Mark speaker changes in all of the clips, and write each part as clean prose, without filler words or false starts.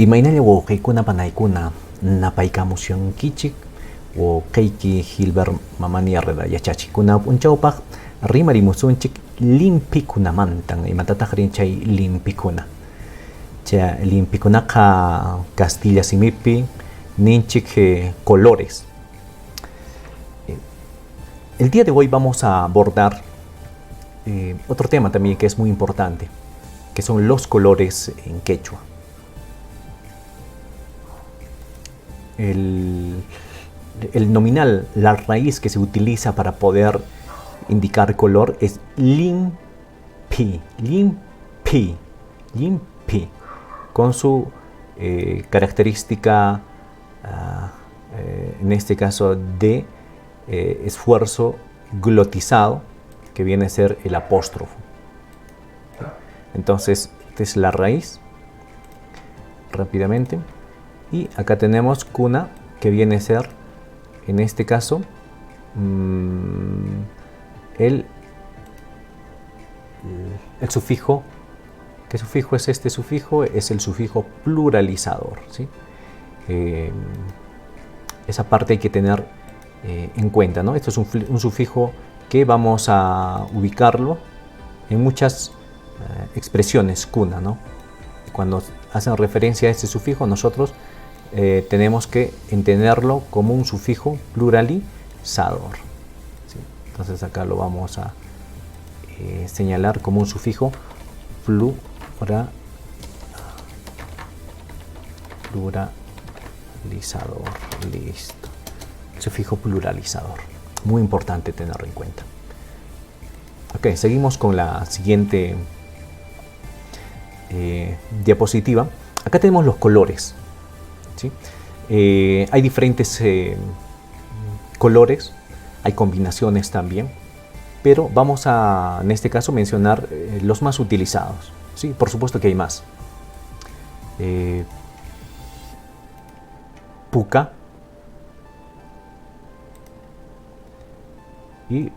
Speaker 1: Imaynalla wawqiykuna panaykuna napaykamushankichik wawqiyki Gilbert Mamaniarreda yachachikuna p'unchawpaq rimarimusunchik limpikunamantan imatataq rin chay limpikuna. Chay limpikunaqa Castilla simipi ninchik colores. El día de hoy vamos a abordar otro tema también que es muy importante, que son los colores en quechua. El nominal, la raíz que se utiliza para poder indicar color es limpi, con su característica, en este caso de esfuerzo glotizado, que viene a ser el apóstrofo. Entonces, esta es la raíz, rápidamente. Y acá tenemos cuna, que viene a ser, en este caso, el sufijo. ¿Qué sufijo es este sufijo? Es el sufijo pluralizador, ¿sí? Esa parte hay que tener en cuenta, ¿no? Esto es un sufijo que vamos a ubicarlo en muchas expresiones cuna, ¿no? Cuando hacen referencia a este sufijo, nosotros tenemos que entenderlo como un sufijo pluralizador, ¿sí? Entonces acá lo vamos a señalar como un sufijo pluralizador. Listo. El sufijo pluralizador. Muy importante tenerlo en cuenta. Ok, seguimos con la siguiente diapositiva. Acá tenemos los colores, ¿sí? Hay diferentes colores, hay combinaciones también, pero vamos a, en este caso, mencionar los más utilizados, ¿sí? Por supuesto que hay más. Puca y,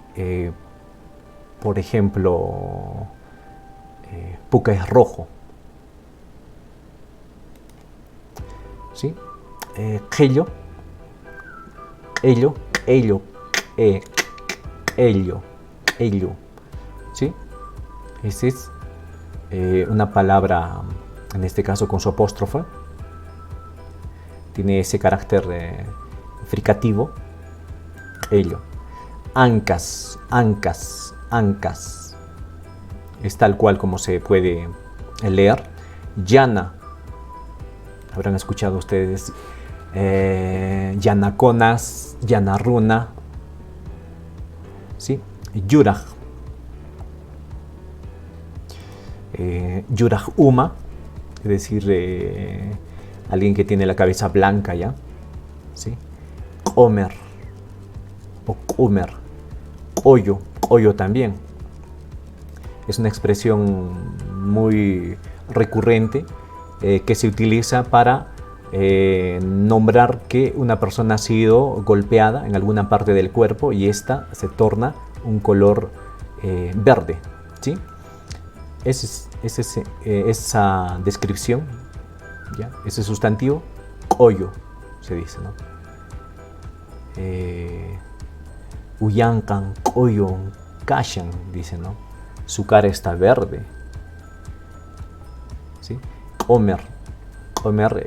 Speaker 1: por ejemplo, puca es rojo, ¿sí? Quello, ¿sí? Esa es una palabra, en este caso con su apóstrofe, tiene ese carácter fricativo, ello. Ancas, es tal cual como se puede leer. Llana, habrán escuchado ustedes, llanaconas, llanarruna, ¿sí? Yuraj, yuraj uma, es decir, alguien que tiene la cabeza blanca, ¿ya? ¿Sí? Comer o comer, coyo también. Es una expresión muy recurrente que se utiliza para nombrar que una persona ha sido golpeada en alguna parte del cuerpo y esta se torna un color verde, ¿sí? Esa descripción, ¿ya? Ese sustantivo, coyo, se dice, ¿no? Uyancan, coyo, kashan, dice, ¿no? Su cara está verde, ¿sí? Comer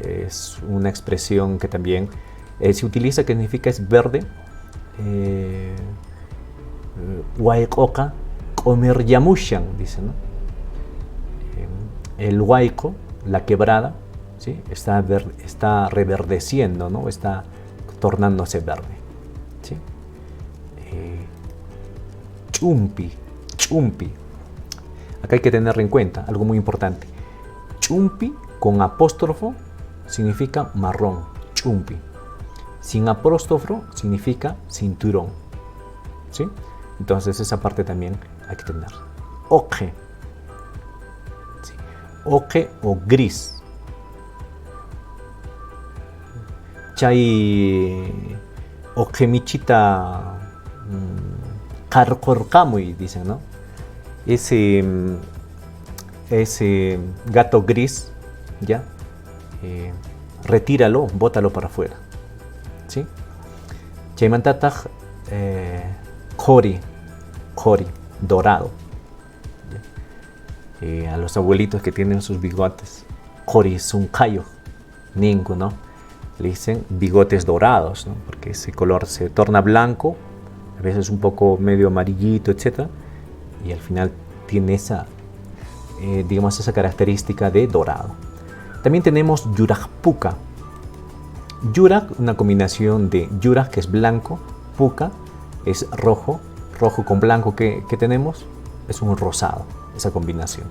Speaker 1: es una expresión que también se utiliza, que significa es verde. Huaycoca, comer yamushan, dice, ¿no? El huayco, la quebrada, ¿sí? Está reverdeciendo, ¿no? Está tornándose verde, ¿sí? Chumpi. Acá hay que tener en cuenta algo muy importante. Chumpi con apóstrofo significa marrón, chumpi. Sin apóstrofo significa cinturón, ¿sí? Entonces esa parte también hay que tener. Oje, ¿sí? Oje o gris. Chay oje michita qarqurqamuy, dicen, ¿no? Ese gato gris, ¿ya? retíralo, bótalo para afuera, ¿sí? Chaymantataq qhori, dorado. A los abuelitos que tienen sus bigotes, qhori sunqayuq ninku, ¿no? Le dicen bigotes dorados, ¿no? Porque ese color se torna blanco, a veces un poco medio amarillito, etc. Y al final tiene esa, digamos, esa característica de dorado. También tenemos yuraq puka. Yuraq, una combinación de yuraq, que es blanco, puka es rojo, rojo con blanco que tenemos, es un rosado, esa combinación,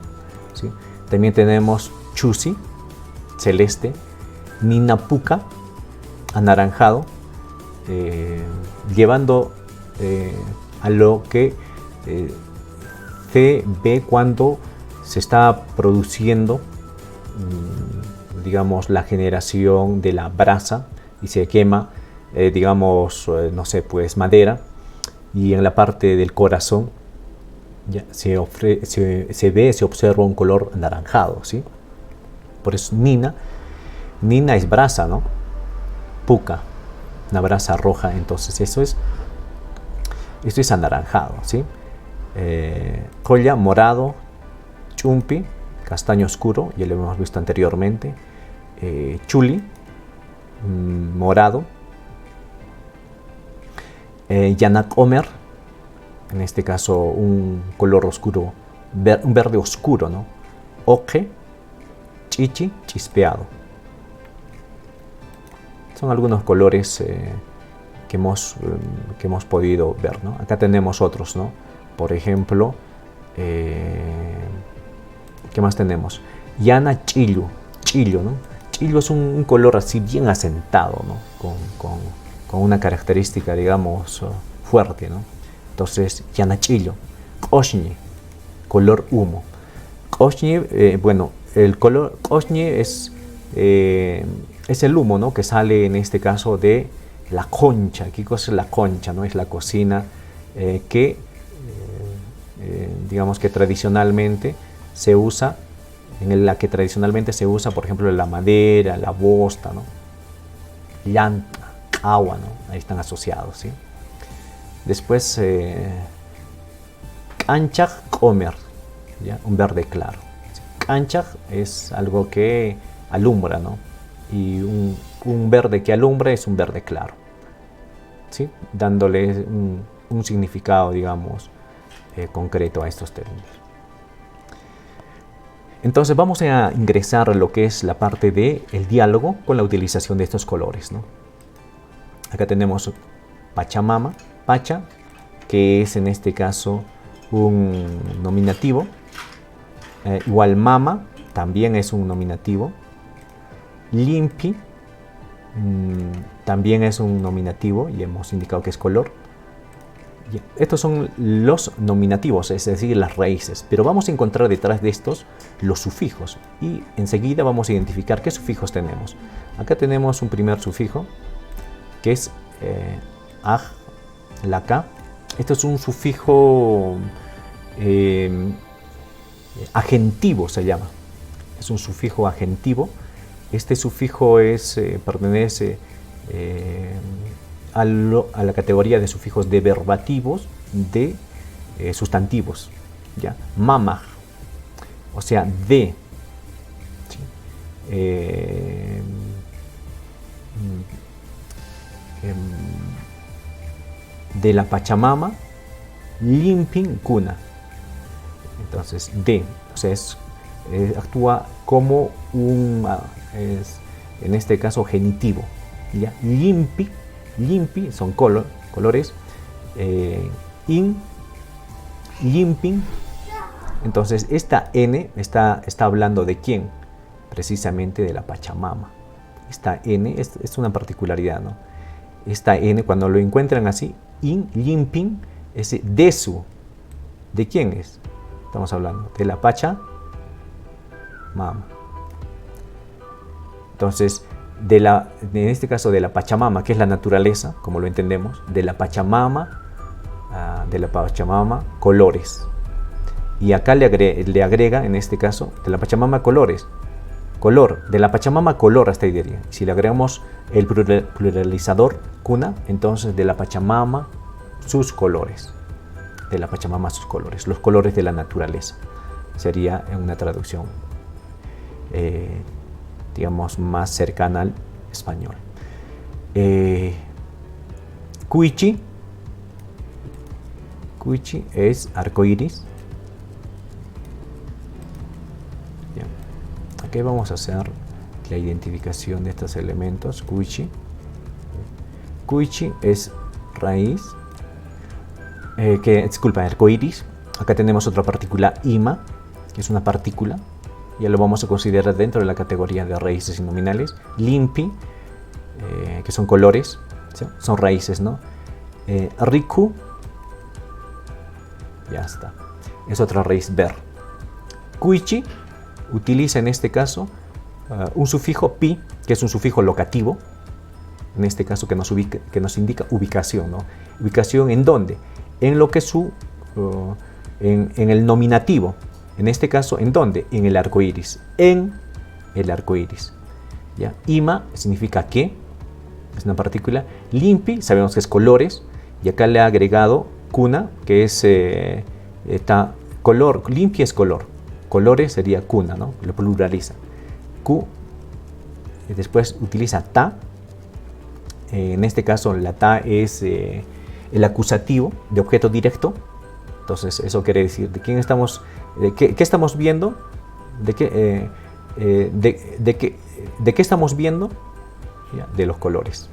Speaker 1: ¿sí? También tenemos chusi, celeste, ninapuka, anaranjado, llevando a lo que se ve cuando se está produciendo, digamos, la generación de la brasa y se quema, digamos, no sé, pues madera, y en la parte del corazón ya se observa un color anaranjado, ¿sí? Por eso nina es brasa, ¿no? Puka, una brasa roja, entonces esto es anaranjado, ¿sí? Colla, morado, chumpi, castaño oscuro, ya lo hemos visto anteriormente, chuli, morado, yanacomer, en este caso un color oscuro, un verde oscuro, ¿no? Oque, chichi, chispeado. Son algunos colores que hemos podido ver, ¿no? Acá tenemos otros, ¿no? Por ejemplo, ¿qué más tenemos? Yana chillo, ¿no? Chillo es un color así bien asentado, ¿no? Con una característica, digamos, fuerte, ¿no? Entonces, yana chillo. Qoshñi, color humo. Qoshñi, bueno, el color qoshñi es el humo, ¿no? Que sale en este caso de la concha. ¿Qué cosa es la concha? ¿No? Es la cocina que digamos que tradicionalmente se usa, en la que tradicionalmente se usa, por ejemplo, la madera, la bosta, ¿no? Llanta, agua, ¿no? Ahí están asociados, ¿sí? Después, qanchaq qomer, ¿ya? Un verde claro. Qanchaq es algo que alumbra, ¿no? Y un verde que alumbra es un verde claro, ¿sí? Dándole un significado, digamos, concreto a estos términos. Entonces vamos a ingresar a lo que es la parte del diálogo con la utilización de estos colores, ¿no? Acá tenemos Pachamama, Pacha, que es en este caso un nominativo. Igual Mama también es un nominativo. Limpi también es un nominativo y hemos indicado que es color. Estos son los nominativos, es decir, las raíces, pero vamos a encontrar detrás de estos los sufijos y enseguida vamos a identificar qué sufijos tenemos. Acá tenemos un primer sufijo que es aj, la ka. Esto es un sufijo agentivo, se llama. Es un sufijo agentivo. Este sufijo pertenece a la categoría de sufijos deverbativos de sustantivos, ¿ya? Mamaj, o sea, de, ¿sí? De la Pachamama, limpin kuna. Entonces, de, o sea, actúa como en este caso, genitivo, ¿ya? Limpi son colores, limping. Entonces esta N está hablando de quién, precisamente de la Pachamama. Esta N es una particularidad, ¿no? Esta N, cuando lo encuentran así, limping, ese de su, ¿de quién es? Estamos hablando de la Pachamama. Entonces, en este caso de la Pachamama, que es la naturaleza, como lo entendemos, de la Pachamama, colores. Y acá le agrega, en este caso, de la Pachamama colores color, de la Pachamama color hasta ahí diría. Si le agregamos el pluralizador cuna, entonces de la Pachamama sus colores. De la Pachamama sus colores, los colores de la naturaleza. Sería en una traducción, digamos, más cercana al español. Cuichi. Cuichi es arcoíris. Aquí vamos a hacer la identificación de estos elementos. Cuichi. Cuichi es raíz. Disculpa, arcoíris. Acá tenemos otra partícula, ima, que es una partícula. Ya lo vamos a considerar dentro de la categoría de raíces y nominales. Limpi, que son colores, ¿sí? Son raíces, ¿no? Riku, ya está. Es otra raíz, ver. Cuichi utiliza en este caso un sufijo pi, que es un sufijo locativo. En este caso que nos indica ubicación, ¿no? ¿Ubicación en dónde? En lo que es en el nominativo. En este caso, ¿en dónde? En el arco iris. En el arco iris. ¿Ya? Ima significa que, es una partícula. Limpi, sabemos que es colores. Y acá le ha agregado cuna, que es color. Limpi es color. Colores sería cuna, ¿no? Lo pluraliza. Cu, y después utiliza ta. En este caso, la ta es el acusativo de objeto directo. Entonces, eso quiere decir de quién estamos, qué estamos viendo, de qué estamos viendo, ¿ya? De los colores.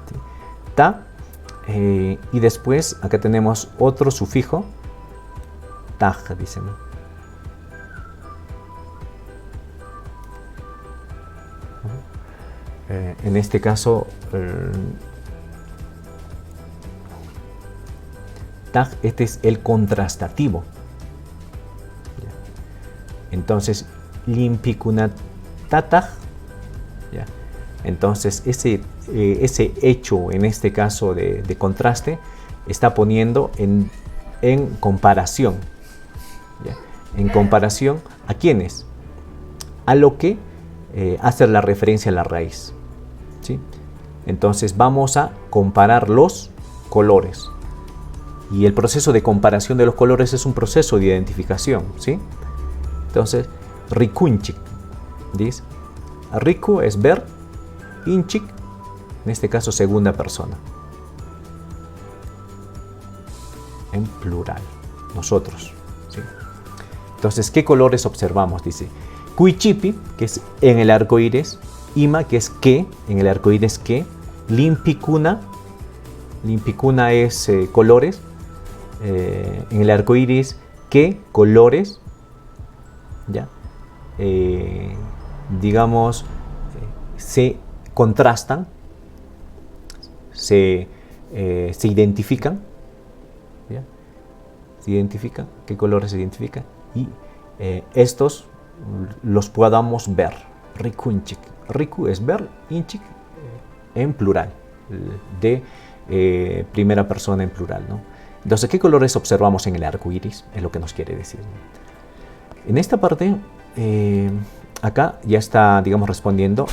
Speaker 1: ¿Sí? Ta, y después acá tenemos otro sufijo, taj, dicen. En este caso, taj, este es el contrastativo. Entonces, limpicunatataj. Entonces, ese hecho, en este caso de contraste, está poniendo en comparación. ¿Ya? En comparación, ¿a quiénes? A lo que hace la referencia a la raíz. ¿Sí? Entonces, vamos a comparar los colores. Y el proceso de comparación de los colores es un proceso de identificación, ¿sí? Entonces, rikunchik, ¿dice? Riku es ver, inchik, en este caso segunda persona. En plural, nosotros, ¿sí? Entonces, ¿qué colores observamos? Dice, kuichipi, que es en el arco iris, ima, que es que, en el arco iris que, limpicuna es colores, en el arco iris, ¿qué colores? ¿Ya? Digamos, se contrastan, se identifican, ¿ya? Se identifican, ¿qué colores se identifican? Y estos los podamos ver. Rikunchik. Riku es ver, inchik en plural, de primera persona en plural, ¿no? Entonces, ¿qué colores observamos en el arco iris? Es lo que nos quiere decir, ¿no? En esta parte, acá ya está, digamos, respondiendo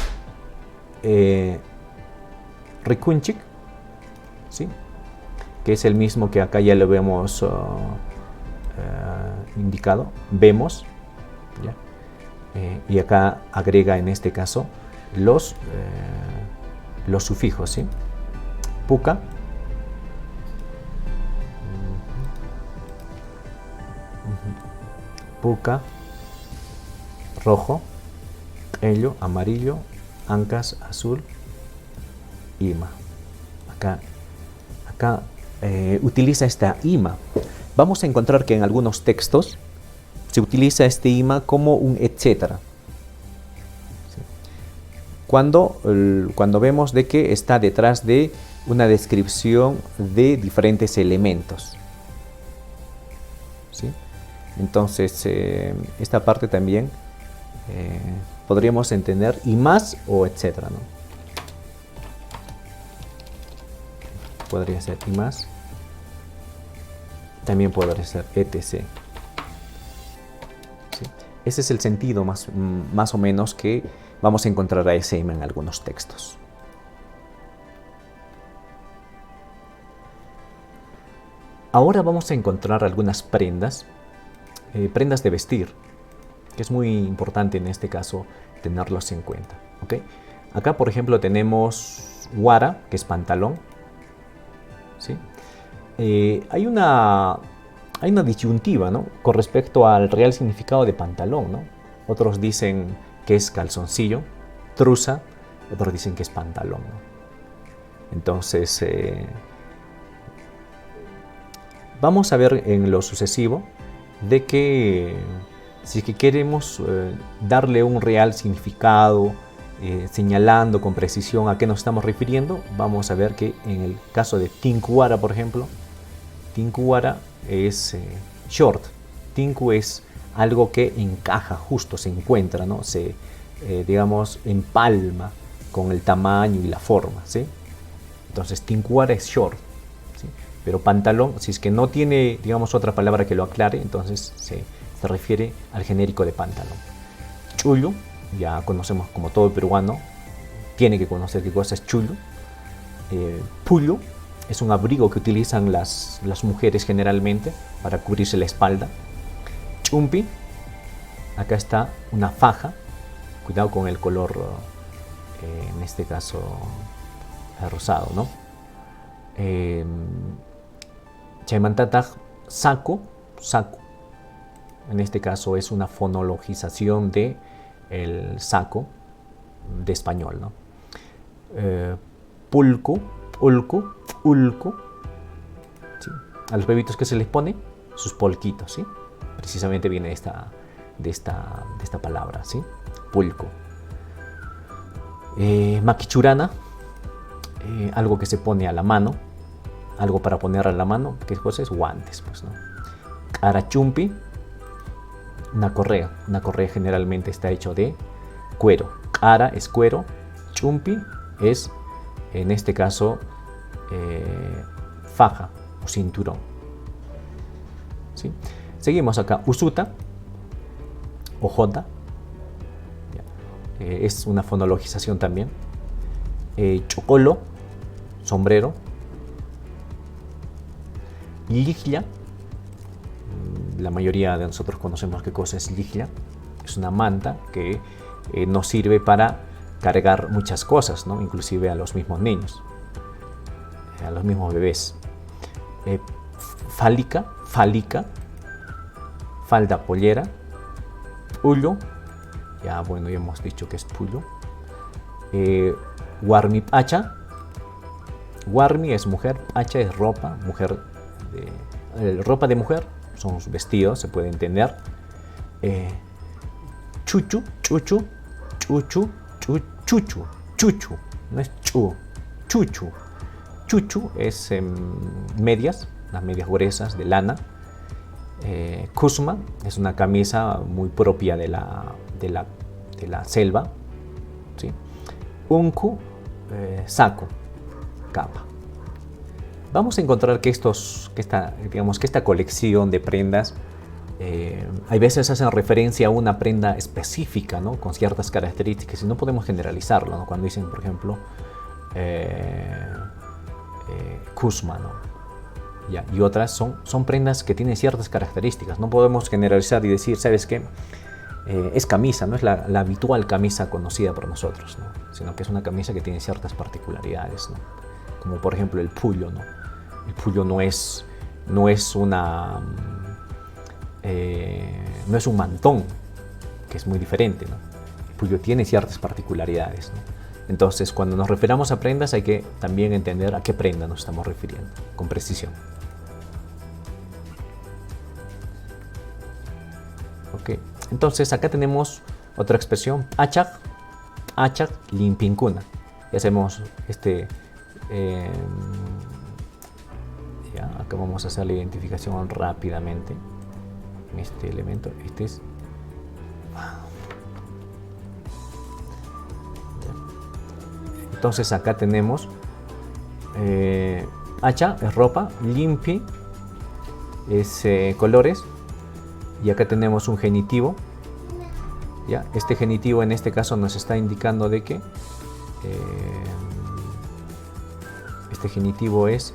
Speaker 1: Rikunchik, ¿sí? Que es el mismo que acá ya lo vemos indicado, vemos, ¿ya? Y acá agrega en este caso los sufijos, ¿sí? Puka, puka, rojo, ello, amarillo, ancas, azul, ima. Acá utiliza esta ima. Vamos a encontrar que en algunos textos se utiliza este ima como un etcétera. ¿Sí? Cuando vemos de que está detrás de una descripción de diferentes elementos. ¿Sí? Entonces, esta parte también podríamos entender y más o etcétera, ¿no? Podría ser y más. También podría ser etc. ¿Sí? Ese es el sentido más o menos que vamos a encontrar a SM en algunos textos. Ahora vamos a encontrar algunas prendas de vestir, que es muy importante en este caso tenerlos en cuenta. ¿Okay? Acá, por ejemplo, tenemos wara, que es pantalón. ¿Sí? Hay una disyuntiva, ¿no?, con respecto al real significado de pantalón, ¿no? Otros dicen que es calzoncillo, truza, otros dicen que es pantalón, ¿no? Entonces, vamos a ver en lo sucesivo de que si es que queremos darle un real significado, señalando con precisión a qué nos estamos refiriendo, vamos a ver que en el caso de tinkuara, por ejemplo, tinkuara es short. Tinku es algo que encaja, justo se encuentra, ¿no? Se, digamos, empalma con el tamaño y la forma, ¿sí? Entonces, tinkuara es short, ¿sí? Pero pantalón, si es que no tiene, digamos, otra palabra que lo aclare, entonces se refiere al genérico de pantalón. Chullo, ya conocemos, como todo peruano tiene que conocer qué cosa es chullo. Pullo es un abrigo que utilizan las mujeres generalmente para cubrirse la espalda. Chumpi, acá está una faja, cuidado con el color, en este caso rosado, ¿no? Chaymantataj, saco, en este caso es una fonologización de el saco de español, ¿no? Pulco, ¿sí? A los bebitos que se les pone sus polquitos, ¿sí? Precisamente viene de esta palabra, ¿sí? Pulco. Maquichurana, algo que se pone a la mano, algo para poner a la mano. ¿Qué cosa es? Guantes, pues, ¿no? Carachumpi, una correa generalmente está hecho de cuero. Cara es cuero, chumpi es, en este caso, faja o cinturón, ¿sí? Seguimos acá. Usuta o jota, es una fonologización también. Chocolo, sombrero. Liglia, la mayoría de nosotros conocemos qué cosa es liglia. Es una manta que nos sirve para cargar muchas cosas, ¿no? Inclusive a los mismos niños, a los mismos bebés. Fálica, falda, pollera. Pullo, ya bueno, ya hemos dicho que es pullo. Warmi pacha, warmi es mujer, pacha es ropa, ropa de mujer, son vestidos, se puede entender. Chuchu, no es chu, chuchu es medias, las medias gruesas de lana. Kusma es una camisa muy propia de la selva, ¿sí? Unku, saco, capa. Vamos a encontrar que esta colección de prendas hay veces hacen referencia a una prenda específica, ¿no?, con ciertas características, y no podemos generalizarlo, ¿no? Cuando dicen, por ejemplo, Kusma, ¿no? Y otras son prendas que tienen ciertas características. No podemos generalizar y decir, ¿sabes qué? Es camisa, no es la habitual camisa conocida por nosotros, ¿no? Sino que es una camisa que tiene ciertas particularidades, ¿no? Como por ejemplo el pullo, ¿no? El pullo no es un mantón, que es muy diferente, ¿no? El pullo tiene ciertas particularidades, ¿no? Entonces, cuando nos referamos a prendas, hay que también entender a qué prenda nos estamos refiriendo, con precisión. Ok, entonces acá tenemos otra expresión, achak, limpincuna. Ya hacemos acá vamos a hacer la identificación rápidamente. Este elemento, es entonces acá tenemos hacha es ropa, limpi es colores, y acá tenemos un genitivo ¿ya? Este genitivo en este caso nos está indicando de que este genitivo es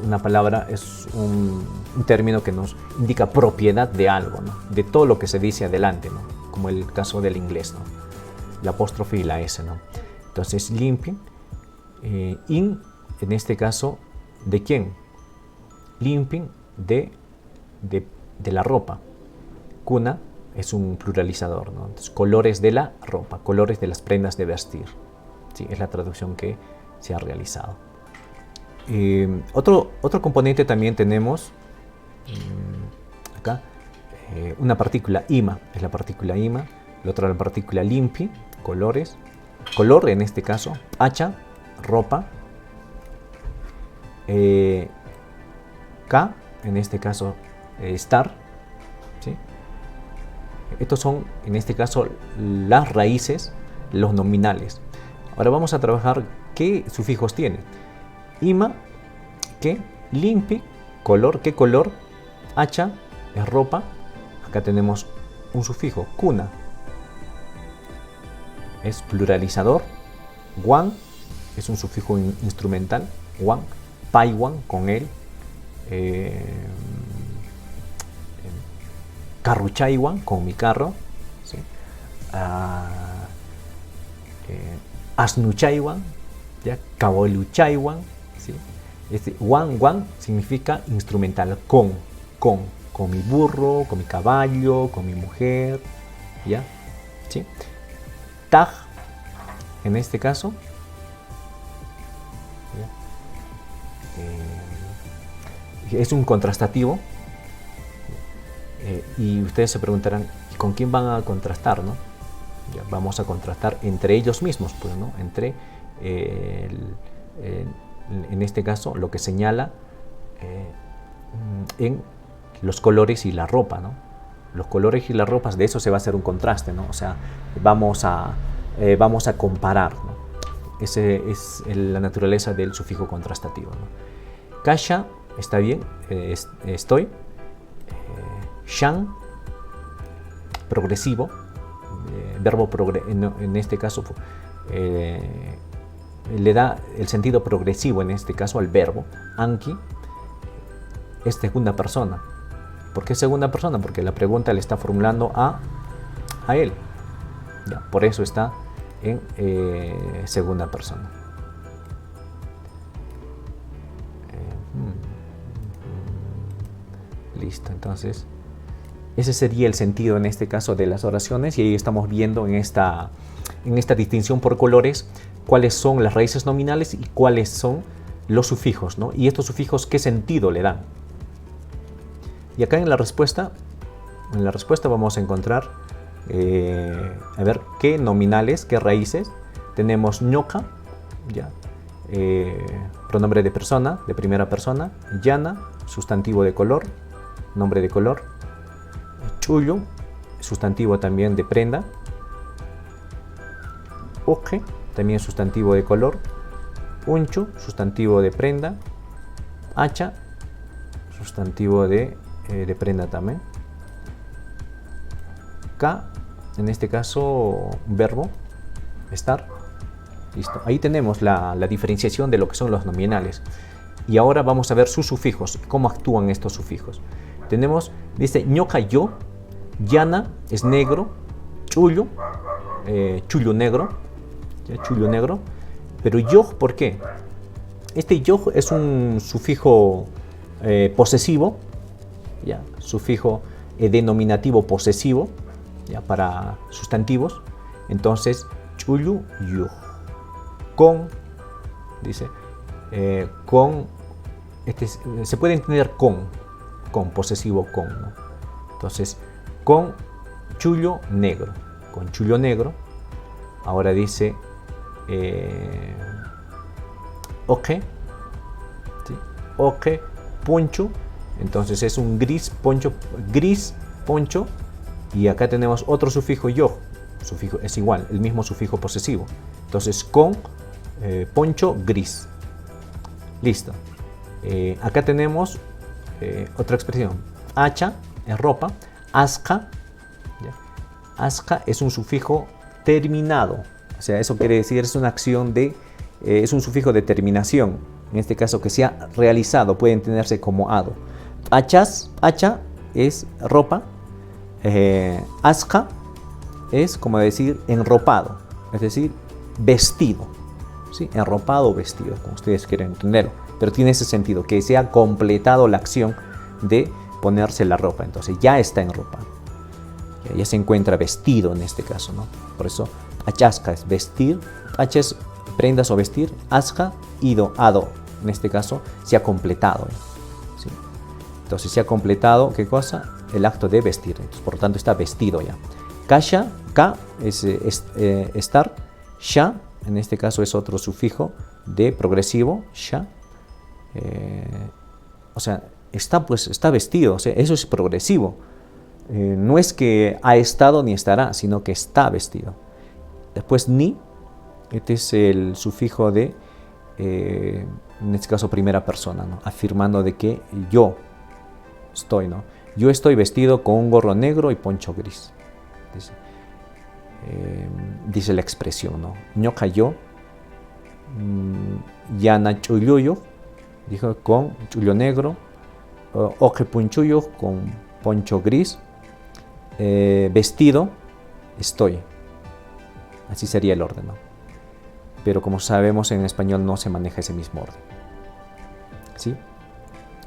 Speaker 1: una palabra, es un término que nos indica propiedad de algo, ¿no? De todo lo que se dice adelante, ¿no? Como el caso del inglés, ¿no? La apóstrofe y la S, ¿no? Entonces, limpien, in, en este caso, ¿de quién? Limpien de la ropa. Cuna es un pluralizador, ¿no? Entonces, colores de la ropa, colores de las prendas de vestir. Sí, es la traducción que se ha realizado. Otro componente también tenemos acá, una partícula ima, es la partícula ima, la otra la partícula limpi, colores, color en este caso, hacha, ropa, K, en este caso estar, ¿sí? Estos son en este caso las raíces, los nominales. Ahora vamos a trabajar qué sufijos tiene. Ima, que, limpi, color, ¿qué color? Hacha, es ropa. Acá tenemos un sufijo, cuna, es pluralizador. Guan, es un sufijo instrumental, guan. Paiwan, con él. Carruchaiwan, con mi carro. ¿Sí? Asnuchaiwan, ¿ya? Caboluchaiwan. ¿Sí? Este wan significa instrumental, con mi burro, con mi caballo, con mi mujer, ¿ya? ¿Sí? Taj, en este caso, es un contrastativo, y ustedes se preguntarán, ¿con quién van a contrastar, no? Ya, vamos a contrastar entre ellos mismos, pues, ¿no? Entre en este caso lo que señala en los colores y la ropa, ¿no? Los colores y las ropas, de eso se va a hacer un contraste, ¿no? O sea, vamos a comparar, ¿no? Esa es la naturaleza del sufijo contrastativo, ¿no? Kasha, está bien, estoy. Shan, progresivo, verbo en este caso le da el sentido progresivo en este caso al verbo. Anki es segunda persona. ¿Por qué segunda persona? Porque la pregunta le está formulando a él. Ya, por eso está en segunda persona. Listo, entonces ese sería el sentido en este caso de las oraciones, y ahí estamos viendo en esta distinción por colores cuáles son las raíces nominales y cuáles son los sufijos, ¿no? Y estos sufijos, ¿qué sentido le dan? Y acá en la respuesta vamos a encontrar, a ver, qué nominales, qué raíces. Tenemos ñoca, ya, pronombre de persona, de primera persona. Llana, sustantivo de color, nombre de color. Chullo, sustantivo también de prenda. Oje, también sustantivo de color. Uncho, sustantivo de prenda. Hacha, sustantivo de prenda también. K, en este caso, verbo, estar. Listo. Ahí tenemos la diferenciación de lo que son los nominales. Y ahora vamos a ver sus sufijos, cómo actúan estos sufijos. Tenemos, dice, ñoca yo, llana es negro, chullo, chullo negro, ¿ya? Chullo negro. Pero yo, ¿por qué? Este yo es un sufijo posesivo, ¿ya? Sufijo denominativo posesivo, ¿ya? Para sustantivos. Entonces, chullo yo. Con, dice, con, se puede entender con posesivo con, ¿no? Entonces, con chullo negro, con chullo negro. Ahora dice oje, ¿sí? Oje, poncho. Entonces es un gris poncho, y acá tenemos otro sufijo yo, sufijo es igual, el mismo sufijo posesivo. Entonces con poncho gris. Listo. Acá tenemos otra expresión. Hacha es ropa. Asca, ¿ya? Asca es un sufijo terminado. O sea, eso quiere decir, es una acción de, es un sufijo de terminación. En este caso, que sea realizado, puede entenderse como ado. Achas, hacha es ropa. Asca es como decir enropado, es decir, vestido. ¿Sí? Enropado o vestido, como ustedes quieren entenderlo. Pero tiene ese sentido, que se ha completado la acción de ponerse la ropa. Entonces ya está enropado. Ya se encuentra vestido en este caso, ¿no? Por eso, achasca es vestir, es prendas o vestir, asca, ido, ado. En este caso, se ha completado. ¿Sí? Entonces se ha completado, ¿qué cosa? El acto de vestir. Entonces, por lo tanto, está vestido ya. Kasha, ka es estar, sha, en este caso es otro sufijo de progresivo, sha. O sea, está vestido, o sea, eso es progresivo. No es que ha estado ni estará, sino que está vestido. Después ni, este es el sufijo de, en este caso, primera persona, ¿no? Afirmando de que yo estoy, ¿no? Yo estoy vestido con un gorro negro y poncho gris. Dice la expresión, ¿no? Ñoka yo, yana chulluyo, dijo con chullo negro, oje punchullo con poncho gris, vestido, estoy. Así sería el orden, ¿no? Pero como sabemos, en español no se maneja ese mismo orden. ¿Sí?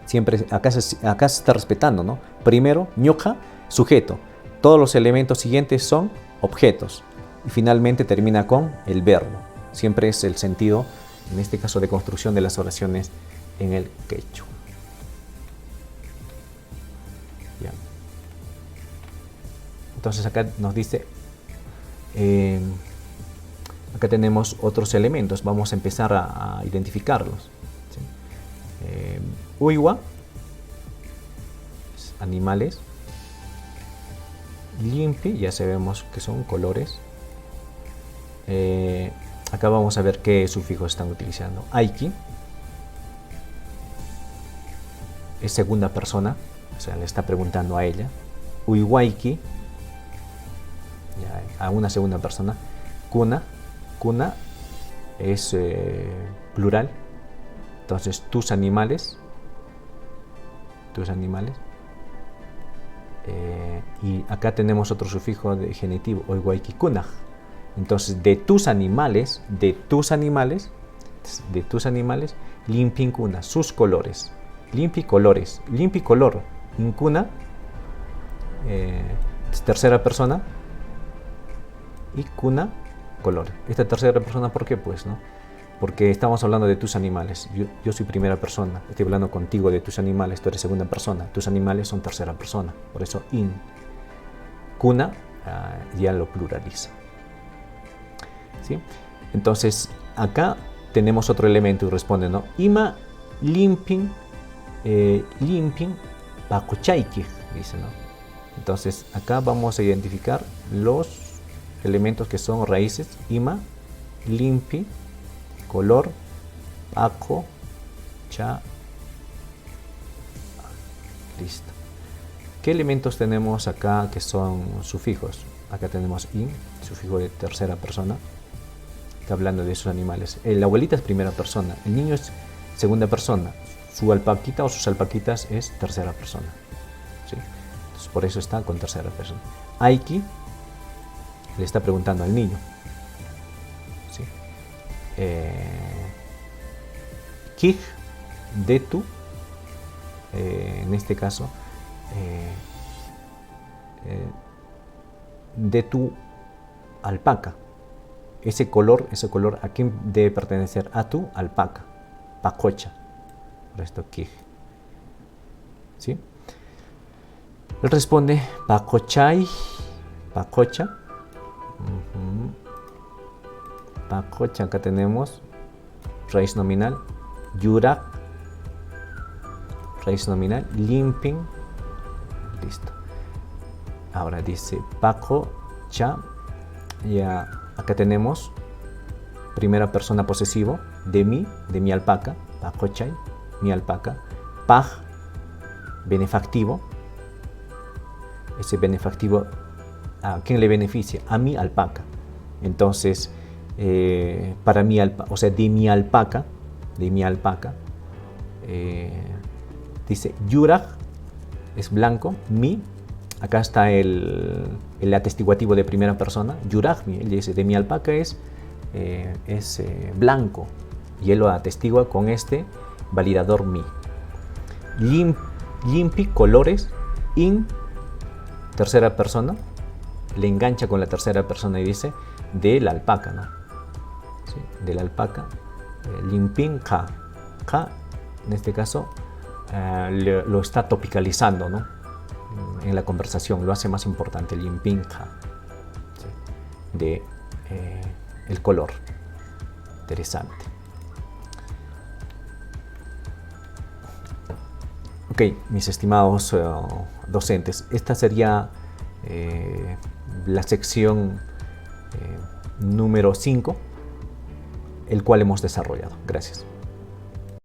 Speaker 1: Siempre, acá se está respetando, ¿no? Primero, ñoka, sujeto. Todos los elementos siguientes son objetos. Y finalmente termina con el verbo. Siempre es el sentido, en este caso, de construcción de las oraciones en el quechua. Ya. Entonces acá nos dice, acá tenemos otros elementos. Vamos a empezar a identificarlos. ¿Sí? Uiwa, animales. Limpi, ya sabemos que son colores. Acá vamos a ver qué sufijos están utilizando. Aiki es segunda persona, o sea, le está preguntando a ella. Uiwaiki, ya, a una segunda persona. Kuna, kuna es plural. Entonces, tus animales. Y acá tenemos otro sufijo de genitivo, oiwaiki kunaj. Entonces, de tus animales, limpin kuna, sus colores. Limpi colores, limpi color, incuna, tercera persona, y kuna, color. Esta tercera persona, ¿por qué? Pues, ¿no? Porque estamos hablando de tus animales. Yo soy primera persona, estoy hablando contigo de tus animales, tú eres segunda persona, tus animales son tercera persona, por eso in. Kuna ya lo pluraliza. ¿Sí? Entonces, acá tenemos otro elemento y responde, ¿no? Ima limpin, pacochaiki, dice, ¿no? Entonces, acá vamos a identificar los elementos que son raíces. Ima, limpi, color, paco, cha. Listo. ¿Qué elementos tenemos acá que son sufijos? Acá tenemos in, sufijo de tercera persona. Está hablando de sus animales. La abuelita es primera persona, el niño es segunda persona, su alpaquita o sus alpaquitas es tercera persona. ¿Sí? Entonces, por eso está con tercera persona. Aiki le está preguntando al niño. ¿Sí? Kij, de tu, en este caso, de tu alpaca. Ese color, ¿a quién debe pertenecer? A tu alpaca, pacocha. Por esto, kij. ¿Sí? Él responde, pacochay, pacocha. Pacocha, acá tenemos raíz nominal, yurak, raíz nominal, limping, listo. Ahora dice pacocha, ya acá tenemos primera persona posesivo, de mi alpaca, pacochay, mi alpaca, paj, benefactivo, ese benefactivo, ¿a quién le beneficia? A mi alpaca. Entonces, para mi alpaca, o sea, de mi alpaca, dice Yuraj es blanco, mi, acá está el atestiguativo de primera persona, Yurajmi, él dice de mi alpaca es blanco, y él lo atestigua con este validador mi. Limpi, colores, in, tercera persona, le engancha con la tercera persona y dice de la alpaca, ¿no? ¿Sí? De la alpaca, limpin ka, ka, en este caso lo está topicalizando, ¿no? En la conversación, lo hace más importante, limpin ka, ¿sí? De el color. Interesante. Ok, mis estimados docentes, esta sería la sección número 5, el cual hemos desarrollado. Gracias.